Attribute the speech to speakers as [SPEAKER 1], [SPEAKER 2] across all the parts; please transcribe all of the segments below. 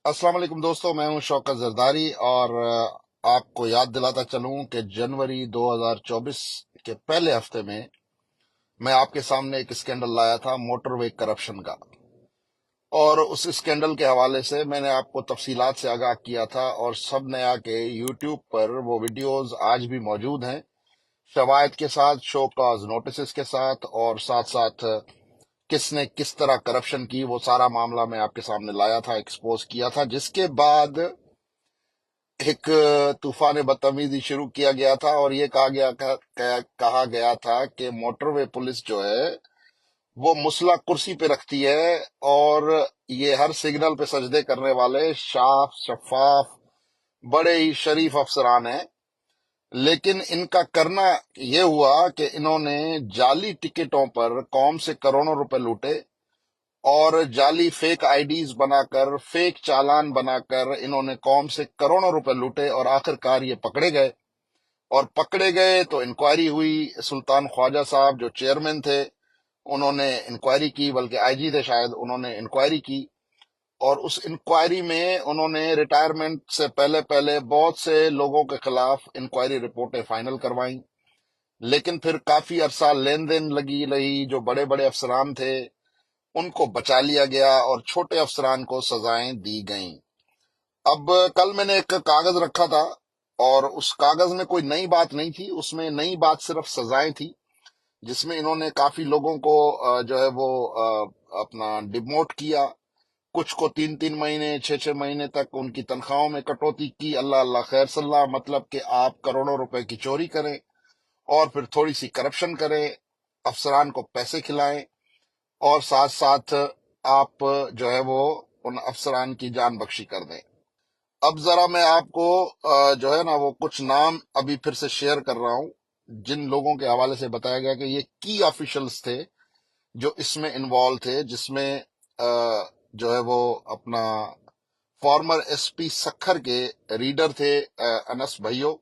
[SPEAKER 1] السلام علیکم دوستو، میں ہوں شوکت زرداری اور آپ کو یاد دلاتا چلوں کہ جنوری 2024 کے پہلے ہفتے میں آپ کے سامنے ایک اسکینڈل لایا تھا موٹر وے کرپشن کا، اور اس اسکینڈل کے حوالے سے میں نے آپ کو تفصیلات سے آگاہ کیا تھا، اور سب نے آ کے یوٹیوب پر وہ ویڈیوز آج بھی موجود ہیں، شواہد کے ساتھ، شو کاز نوٹسز کے ساتھ، اور ساتھ ساتھ کس نے کس طرح کرپشن کی وہ سارا معاملہ میں آپ کے سامنے لایا تھا، ایکسپوز کیا تھا، جس کے بعد ایک طوفان بدتمیزی شروع کیا گیا تھا، اور یہ کہا گیا تھا کہ موٹر وے پولیس جو ہے وہ مسلح کرسی پہ رکھتی ہے، اور یہ ہر سگنل پہ سجدے کرنے والے شفاف بڑے ہی شریف افسران ہیں۔ لیکن ان کا کرنا یہ ہوا کہ انہوں نے جعلی ٹکٹوں پر قوم سے کروڑوں روپے لوٹے، اور جعلی فیک آئی ڈیز بنا کر، فیک چالان بنا کر انہوں نے قوم سے کروڑوں روپے لوٹے، اور آخر کار یہ پکڑے گئے۔ اور پکڑے گئے تو انکوائری ہوئی، سلطان خواجہ صاحب جو چیئرمین تھے انہوں نے انکوائری کی، بلکہ آئی جی تھے شاید، انہوں نے انکوائری کی، اور اس انکوائری میں انہوں نے ریٹائرمنٹ سے پہلے پہلے بہت سے لوگوں کے خلاف انکوائری رپورٹیں فائنل کروائیں۔ لیکن پھر کافی عرصہ لین دین لگی رہی، جو بڑے بڑے افسران تھے ان کو بچا لیا گیا، اور چھوٹے افسران کو سزائیں دی گئیں۔ اب کل میں نے ایک کاغذ رکھا تھا، اور اس کاغذ میں کوئی نئی بات نہیں تھی، اس میں نئی بات صرف سزائیں تھی، جس میں انہوں نے کافی لوگوں کو جو ہے وہ اپنا ڈیموٹ کیا، کچھ کو 3 3 مہینے 6 6 مہینے تک ان کی تنخواہوں میں کٹوتی کی۔ اللہ اللہ خیر صلاح، مطلب کہ آپ کروڑوں روپے کی چوری کریں اور پھر تھوڑی سی کرپشن کریں، افسران کو پیسے کھلائیں، اور ساتھ ساتھ آپ جو ہے وہ ان افسران کی جان بخشی کر دیں۔ اب ذرا میں آپ کو جو ہے نا وہ کچھ نام ابھی پھر سے شیئر کر رہا ہوں، جن لوگوں کے حوالے سے بتایا گیا کہ یہ کی آفیشلز تھے جو اس میں انوالو تھے، جس میں جو ہے وہ اپنا فارمر ایس پی سکھر کے ریڈر تھے انس بھائیو،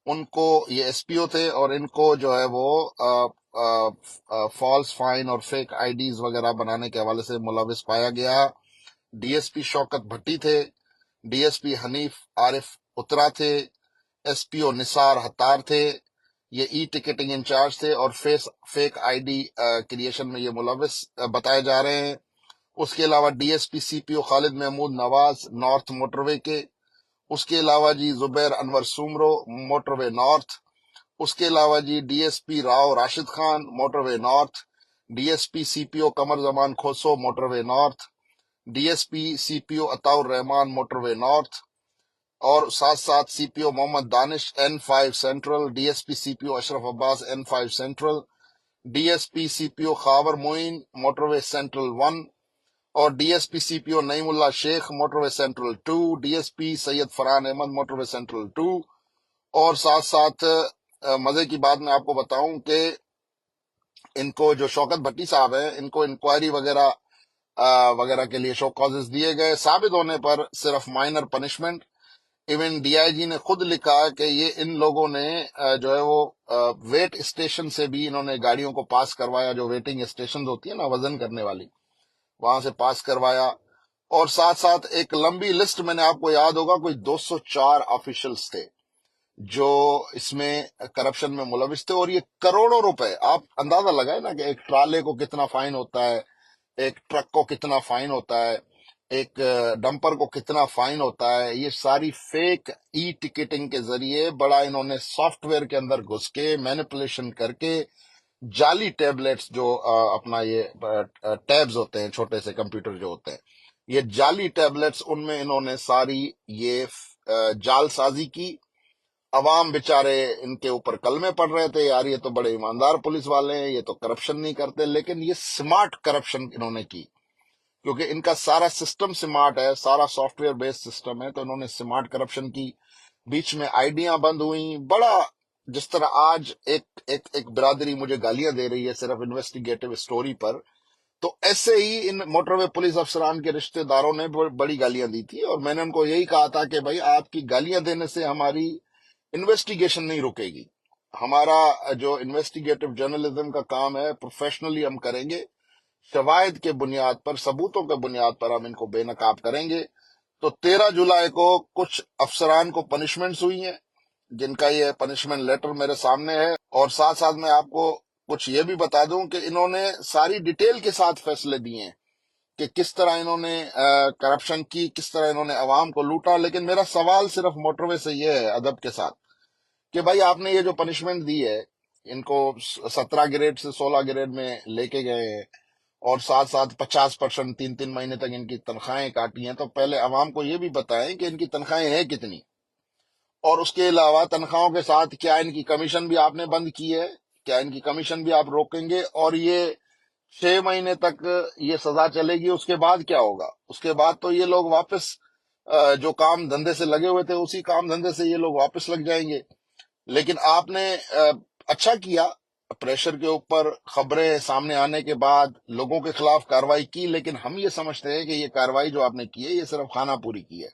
[SPEAKER 1] ان کو یہ ایس پی او تھے، اور ان کو جو ہے وہ فالس فائن اور فیک آئی ڈیز وغیرہ بنانے کے حوالے سے ملوث پایا گیا۔ ڈی ایس پی شوکت بھٹی تھے، ڈی ایس پی حنیف عارف اترا تھے، ایس پی او نثار ہتار تھے، یہ ای ٹکٹنگ انچارج تھے، اور فیک آئی ڈی کریشن میں یہ ملوث بتائے جا رہے ہیں۔ اس کے علاوہ D S P C P O Khalid Mahmood Nawaz north motorway کے، اس کے علاوہ جی Zubair Anwar Soomro motorway north, اس کے علاوہ جی D S P Rao Rashid Khan motorway north, D S P C P O Qamar Zaman Khoso motorway north, D S P C P O Ata Ur Rahman motorway north, اور ساتھ ساتھ سی پی او محمد دانش N5 central, D S P C P O Ashraf Abbas N5 central, D S P C P O Khawar Moin motorway central 1، اور D S P C P او نعیم اللہ شیخ motor وے central 2، D S پی سید Farhan Ahmad motor وے central 2، اور ساتھ ساتھ مزے کی بات میں آپ کو بتاؤں کہ ان کو جو شوکت بھٹی صاحب ہیں، ان کو انکوائری وغیرہ کے لیے شو کازز دیے گئے، ثابت ہونے پر صرف minor punishment. Even D I G نے خود لکھا کہ یہ ان لوگوں نے جو ہے وہ ویٹ اسٹیشن سے بھی انہوں نے گاڑیوں کو پاس کروایا، جو ویٹنگ اسٹیشن ہوتی ہے نا وزن کرنے والی، وہاں سے پاس کروایا۔ اور ساتھ ساتھ ایک لمبی لسٹ، میں نے آپ کو یاد ہوگا کوئی 204 آفیشلز تھے جو اس میں کرپشن میں ملوث تھے، اور یہ کروڑوں روپے، آپ اندازہ لگائیں نا کہ ایک ٹرالے کو کتنا فائن ہوتا ہے، ایک ٹرک کو کتنا فائن ہوتا ہے، ایک ڈمپر کو کتنا فائن ہوتا ہے۔ یہ ساری فیک ای ٹکٹنگ کے ذریعے بڑا انہوں نے سافٹ ویئر کے اندر گھس کے مینپولیشن کر کے جعلی ٹیبلیٹس، جو اپنا یہ ٹیبز ہوتے ہیں، چھوٹے سے کمپیوٹر جو ہوتے ہیں، یہ جعلی ٹیبلیٹس، ان میں انہوں نے ساری یہ جعل سازی کی۔ عوام بےچارے ان کے اوپر کلمے پڑ رہے تھے، یار یہ تو بڑے ایماندار پولیس والے ہیں، یہ تو کرپشن نہیں کرتے، لیکن یہ سمارٹ کرپشن انہوں نے کی، کیونکہ ان کا سارا سسٹم سمارٹ ہے، سارا سافٹ ویئر بیسڈ سسٹم ہے، تو انہوں نے سمارٹ کرپشن کی۔ بیچ میں آئیڈیاں بند ہوئیں، بڑا جس طرح آج ایک برادری مجھے گالیاں دے رہی ہے صرف انویسٹیگیٹو اسٹوری پر، تو ایسے ہی ان موٹر وے پولیس افسران کے رشتہ داروں نے بڑی گالیاں دی تھی، اور میں نے ان کو یہی کہا تھا کہ بھائی آپ کی گالیاں دینے سے ہماری انویسٹیگیشن نہیں رکے گی، ہمارا جو انویسٹیگیٹو جرنلزم کا کام ہے پروفیشنلی ہم کریں گے، شواہد کے بنیاد پر، ثبوتوں کے بنیاد پر ہم ان کو بے نقاب کریں گے۔ تو 13 جولائی کو کچھ افسران کو پنشمنٹس ہوئی ہیں، جن کا یہ پنشمنٹ لیٹر میرے سامنے ہے، اور ساتھ ساتھ میں آپ کو کچھ یہ بھی بتا دوں کہ انہوں نے ساری ڈیٹیل کے ساتھ فیصلے دیے ہیں کہ کس طرح انہوں نے کرپشن کی، کس طرح انہوں نے عوام کو لوٹا۔ لیکن میرا سوال صرف موٹر وے سے یہ ہے ادب کے ساتھ کہ بھائی آپ نے یہ جو پنشمنٹ دی ہے، ان کو 17 گریڈ سے 16 گریڈ میں لے کے گئے ہیں، اور ساتھ ساتھ 50% 3 مہینے تک ان کی تنخواہیں کاٹی ہیں، تو پہلے عوام کو یہ بھی بتائیں کہ ان کی تنخواہیں ہیں کتنی، اور اس کے علاوہ تنخواہوں کے ساتھ کیا ان کی کمیشن بھی آپ نے بند کی ہے، کیا ان کی کمیشن بھی آپ روکیں گے، اور یہ 6 مہینے تک یہ سزا چلے گی، اس کے بعد کیا ہوگا؟ اس کے بعد تو یہ لوگ واپس جو کام دھندے سے لگے ہوئے تھے اسی کام دھندے سے یہ لوگ واپس لگ جائیں گے۔ لیکن آپ نے اچھا کیا، پریشر کے اوپر خبریں سامنے آنے کے بعد لوگوں کے خلاف کارروائی کی، لیکن ہم یہ سمجھتے ہیں کہ یہ کارروائی جو آپ نے کی ہے یہ صرف خانہ پوری کی ہے۔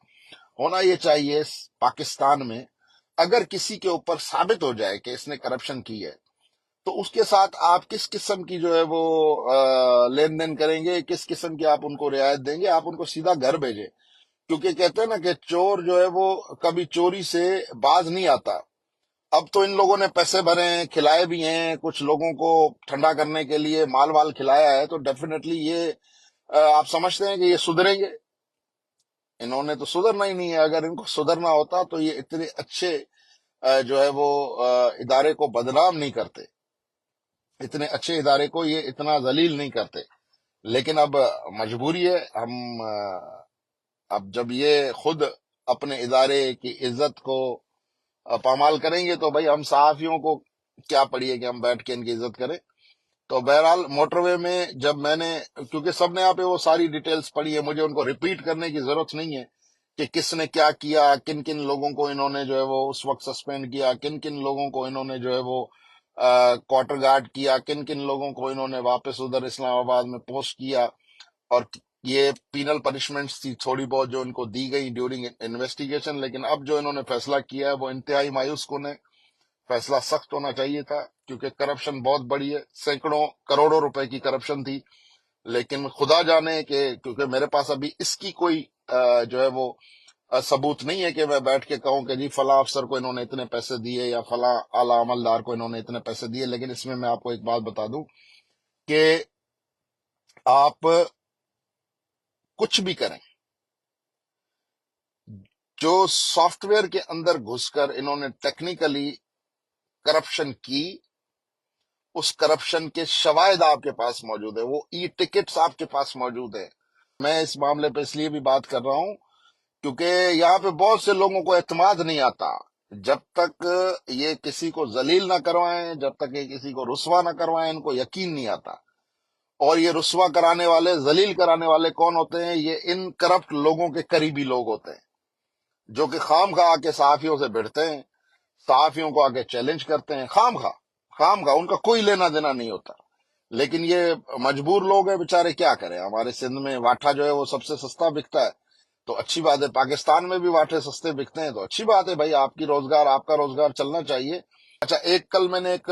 [SPEAKER 1] ہونا یہ چاہیے پاکستان میں اگر کسی کے اوپر ثابت ہو جائے کہ اس نے کرپشن کی ہے تو اس کے ساتھ آپ کس قسم کی جو ہے وہ لین دین کریں گے، کس قسم کی آپ ان کو رعایت دیں گے؟ آپ ان کو سیدھا گھر بھیجیں، کیونکہ کہتے ہیں نا کہ چور جو ہے وہ کبھی چوری سے باز نہیں آتا۔ اب تو ان لوگوں نے پیسے بھرے ہیں، کھلائے بھی ہیں، کچھ لوگوں کو ٹھنڈا کرنے کے لیے مال وال کھلایا ہے، تو ڈیفینیٹلی یہ آپ سمجھتے ہیں کہ یہ سدھریں گے؟ انہوں نے تو سدھرنا ہی نہیں ہے۔ اگر ان کو سدھرنا ہوتا تو یہ اتنے اچھے جو ہے وہ ادارے کو بدنام نہیں کرتے، اتنے اچھے ادارے کو یہ اتنا ذلیل نہیں کرتے۔ لیکن اب مجبوری ہے، ہم اب جب یہ خود اپنے ادارے کی عزت کو پامال کریں گے تو بھائی ہم صحافیوں کو کیا پڑی ہے کہ ہم بیٹھ کے ان کی عزت کریں۔ تو بہرحال موٹر وے میں جب میں نے، کیونکہ سب نے یہاں پہ وہ ساری ڈیٹیلز پڑھی ہے، مجھے ان کو ریپیٹ کرنے کی ضرورت نہیں ہے کہ کس نے کیا کیا، کن کن لوگوں کو انہوں نے جو ہے وہ اس وقت سسپینڈ کیا، کن کن لوگوں کو انہوں نے جو ہے وہ کوارٹر گارڈ کیا، کن کن لوگوں کو انہوں نے واپس ادھر اسلام آباد میں پوسٹ کیا، اور یہ پینل پنشمنٹس تھی تھوڑی بہت جو ان کو دی گئی ڈیورنگ انویسٹیگیشن۔ لیکن اب جو انہوں نے فیصلہ کیا ہے وہ انتہائی مایوس کن ہے، فیصلہ سخت ہونا چاہیے تھا، کیونکہ کرپشن بہت بڑی ہے، سینکڑوں کروڑوں روپے کی کرپشن تھی۔ لیکن خدا جانے کہ کیونکہ میرے پاس ابھی اس کی کوئی جو ہے وہ ثبوت نہیں ہے کہ میں بیٹھ کے کہوں کہ جی فلاں افسر کو انہوں نے اتنے پیسے دیے یا فلاں اعلیٰ عملدار کو انہوں نے اتنے پیسے دیے۔ لیکن اس میں آپ کو ایک بات بتا دوں کہ آپ کچھ بھی کریں، جو سافٹ ویئر کے اندر گھس کر انہوں نے ٹیکنیکلی کرپشن کی، اس کرپشن کے شواہد آپ کے پاس موجود ہے، وہ ای ٹکٹس آپ کے پاس موجود ہے۔ میں اس معاملے پہ اس لیے بھی بات کر رہا ہوں کیونکہ یہاں پہ بہت سے لوگوں کو اعتماد نہیں آتا، جب تک یہ کسی کو ذلیل نہ کروائیں، جب تک یہ کسی کو رسوا نہ کروائیں، ان کو یقین نہیں آتا۔ اور یہ رسوا کرانے والے، ذلیل کرانے والے کون ہوتے ہیں؟ یہ ان کرپٹ لوگوں کے قریبی لوگ ہوتے ہیں، جو کہ خام خواہ آ کے صحافیوں سے بھڑتے ہیں، صحافیوں کو آگے چیلنج کرتے ہیں، خام خواہ ان کا کوئی لینا دینا نہیں ہوتا۔ لیکن یہ مجبور لوگ ہیں بےچارے، کیا کریں؟ ہمارے سندھ میں واٹھا جو ہے وہ سب سے سستا بکتا ہے، تو اچھی بات ہے۔ پاکستان میں بھی واٹھے سستے بکتے ہیں تو اچھی بات ہے بھائی، آپ کا روزگار چلنا چاہیے۔ اچھا، کل میں نے ایک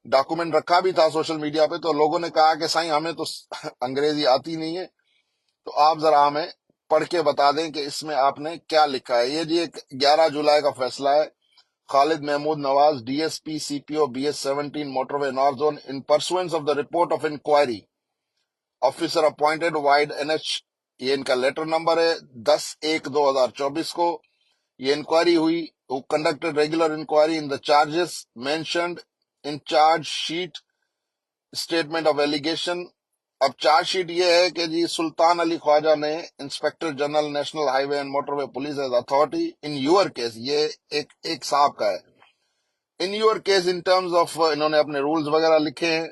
[SPEAKER 1] ڈاکومنٹ رکھا بھی تھا سوشل میڈیا پہ، تو لوگوں نے کہا کہ سائیں ہمیں تو انگریزی آتی نہیں ہے، تو آپ ذرا ہمیں پڑھ کے بتا دیں کہ اس میں آپ نے کیا لکھا ہے۔ یہ جی ایک 11 جولائی کا فیصلہ ہے۔ Khalid Mahmood Nawaz, D S P C P O BS-17 motorway north zone, in pursuance of the report of inquiry officer appointed vide NH، یہ ان کا لیٹر نمبر ہے 10/1/2024 کو یہ انکوائری ہوئی۔ who conducted regular inquiry in the charges mentioned in charge sheet statement of allegation۔ اب charge sheet یہ ہے کہ جی سلطان علی خواجہ نے inspector general national highway and motorway police as authority in your case, یہ ایک صاحب کا ہے، in your case in terms of, انہوں نے اپنے رولز وغیرہ لکھے ہیں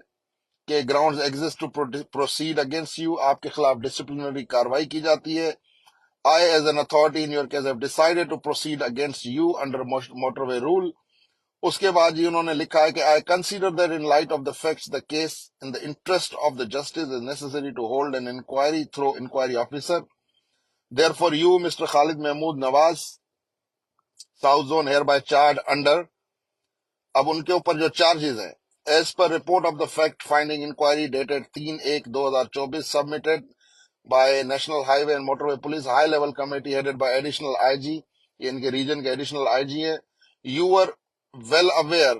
[SPEAKER 1] کہ grounds exist to proceed against you, آپ کے خلاف ڈسپلنری کاروائی کی جاتی ہے۔ I, as an authority in your case, have decided to proceed against you under motorway rule۔ اس کے بعد جی انہوں نے لکھا ہے کہ I consider that in light of the facts, the case in the interest of the justice is necessary to hold an inquiry through inquiry officer۔ Therefore, you, Mr. Khalid Mahmood Nawaz, South Zone, hereby charged under، اب ان کے اوپر جو charges ہیں، as per report of the fact finding inquiry dated 3/1/2024 submitted by National Highway and Motorway Police High Level Committee headed by Additional IG. یہ ان کے region کے additional I جی ہیں. You were well aware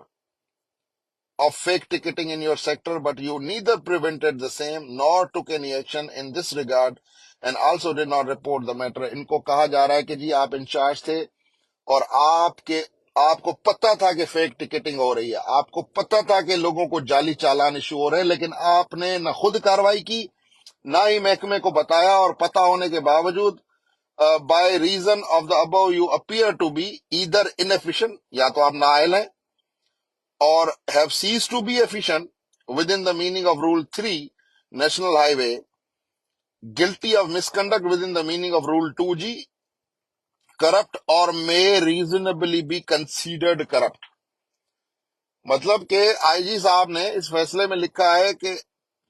[SPEAKER 1] of fake ticketing in your sector, but you neither prevented the same nor took any action in this regard and also did not report the matter. ان کو کہا جا رہا ہے کہ جی آپ incharge تھے اور آپ کو پتا تھا کہ فیک ٹکٹنگ ہو رہی ہے، آپ کو پتا تھا کہ لوگوں کو جعلی چالان ایشو ہو رہے ہیں، لیکن آپ نے نہ خود کاروائی کی نہ ہی محکمے کو بتایا، اور پتا ہونے کے باوجود by reason of the above you appear to be either inefficient، یا تو آپ نااہل ہیں، or have ceased to be efficient within the meaning of Rule 3 National Highway, guilty of misconduct within the meaning of Rule 2G, corrupt or may reasonably be considered corrupt. مطلب کہ آئی جی صاحب نے اس فیصلے میں لکھا ہے کہ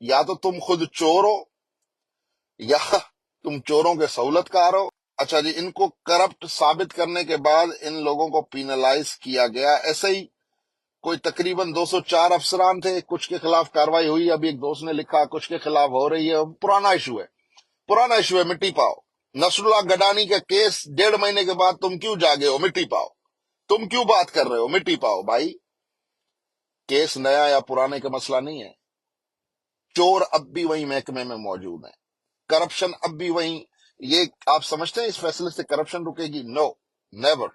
[SPEAKER 1] یا تو تم خود چور ہو یا تم چوروں کے سہولت کار ہو. اچھا جی، ان کو کرپٹ ثابت کرنے کے بعد ان لوگوں کو پینلائز کیا گیا. ایسے ہی کوئی تقریباً 204 افسران تھے، کچھ کے خلاف کاروائی ہوئی، ابھی ایک دوست نے لکھا کچھ کے خلاف ہو رہی ہے. پرانا ایشو ہے، مٹی پاؤ. نصر اللہ گڈانی کا کیس 1.5 مہینے کے بعد تم کیوں جاگے ہو؟ مٹی پاؤ. تم کیوں بات کر رہے ہو؟ مٹی پاؤ. بھائی کیس نیا یا پرانے کا مسئلہ نہیں ہے. چور اب بھی وہی محکمے میں موجود ہیں، کرپشن اب بھی وہیں. یہ آپ سمجھتے ہیں اس فیصلے سے کرپشن رکے گی؟ نو، نیور.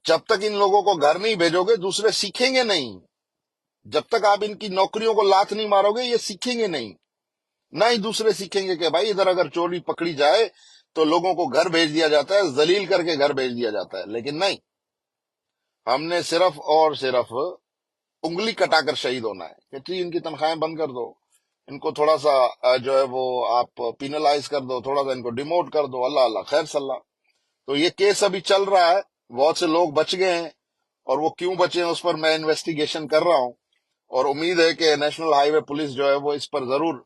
[SPEAKER 1] جب تک ان لوگوں کو گھر نہیں بھیجو گے دوسرے سیکھیں گے نہیں. جب تک آپ ان کی نوکریوں کو لات نہیں مارو گے یہ سیکھیں گے نہیں، نہ ہی دوسرے سیکھیں گے کہ بھائی ادھر اگر چوری پکڑی جائے تو لوگوں کو گھر بھیج دیا جاتا ہے، ذلیل کر کے گھر بھیج دیا جاتا ہے. لیکن نہیں، ہم نے صرف اور صرف انگلی کٹا کر شہید ہونا ہے کہ جی ان کی تنخواہیں بند کر دو، ان کو تھوڑا سا جو ہے وہ آپ پینلائز کر دو، تھوڑا سا ان کو ڈیموٹ کر دو، اللہ اللہ خیر صلاح. تو یہ کیس ابھی چل رہا ہے، بہت سے لوگ بچ گئے ہیں، اور وہ کیوں بچے ہیں اس پر میں انویسٹیگیشن کر رہا ہوں، اور امید ہے کہ نیشنل ہائی وے پولیس جو ہے وہ اس پر ضرور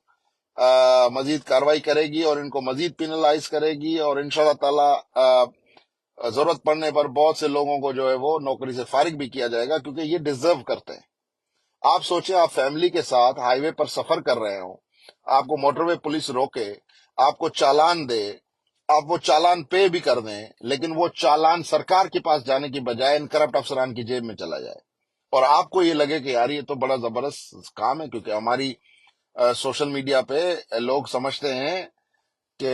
[SPEAKER 1] مزید کاروائی کرے گی اور ان کو مزید پینلائز کرے گی، اور انشاءاللہ تعالی ضرورت پڑنے پر بہت سے لوگوں کو جو ہے وہ نوکری سے فارغ بھی کیا جائے گا، کیونکہ یہ ڈیزرو کرتے ہیں. آپ سوچیں آپ فیملی کے ساتھ ہائی وے پر سفر کر رہے ہوں، آپ کو موٹر وے پولیس روکے، آپ کو چالان دے، آپ وہ چالان پے بھی کر دیں، لیکن وہ چالان سرکار کے پاس جانے کی بجائے ان کرپٹ افسران کی جیب میں چلا جائے، اور آپ کو یہ لگے کہ یار یہ تو بڑا زبردست کام ہے. کیونکہ ہماری سوشل میڈیا پہ لوگ سمجھتے ہیں کہ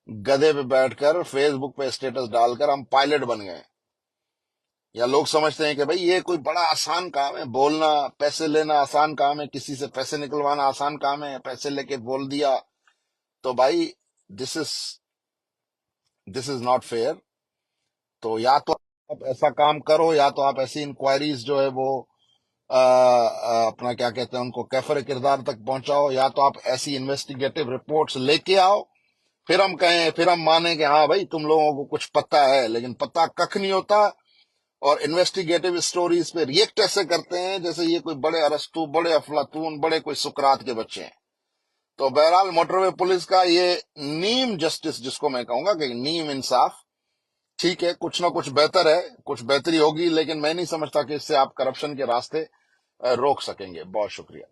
[SPEAKER 1] گدھے پہ بیٹھ کر فیس بک پہ اسٹیٹس ڈال کر ہم پائلٹ بن گئے، یا لوگ سمجھتے ہیں کہ بھئی یہ کوئی بڑا آسان کام ہے، بولنا، پیسے لینا آسان کام ہے، کسی سے پیسے نکلوانا آسان کام ہے، پیسے لے کے بول دیا. تو بھائی دس از ناٹ فیئر. تو یا تو آپ ایسا کام کرو، یا تو آپ ایسی انکوائریز جو ہے وہ اپنا کیا کہتے ہیں ان کو کیفر کردار تک پہنچاؤ، یا تو آپ ایسی انویسٹیگیٹو رپورٹس لے کے آؤ، پھر ہم کہیں، پھر ہم مانیں کہ ہاں بھائی تم لوگوں کو کچھ پتہ ہے. لیکن پتہ ککھ نہیں ہوتا، اور انویسٹیگیٹو اسٹوریز پہ ریئیکٹ ایسے کرتے ہیں جیسے یہ کوئی بڑے ارسطو، بڑے افلاطون، بڑے کوئی سقراط کے بچے ہیں. تو بہرحال موٹر وے پولیس کا یہ نیم جسٹس، جس کو میں کہوں گا کہ نیم انصاف، ٹھیک ہے، کچھ نہ کچھ بہتر ہے، کچھ بہتری ہوگی، لیکن میں نہیں سمجھتا کہ اس سے آپ کرپشن کے راستے روک سکیں گے. بہت شکریہ.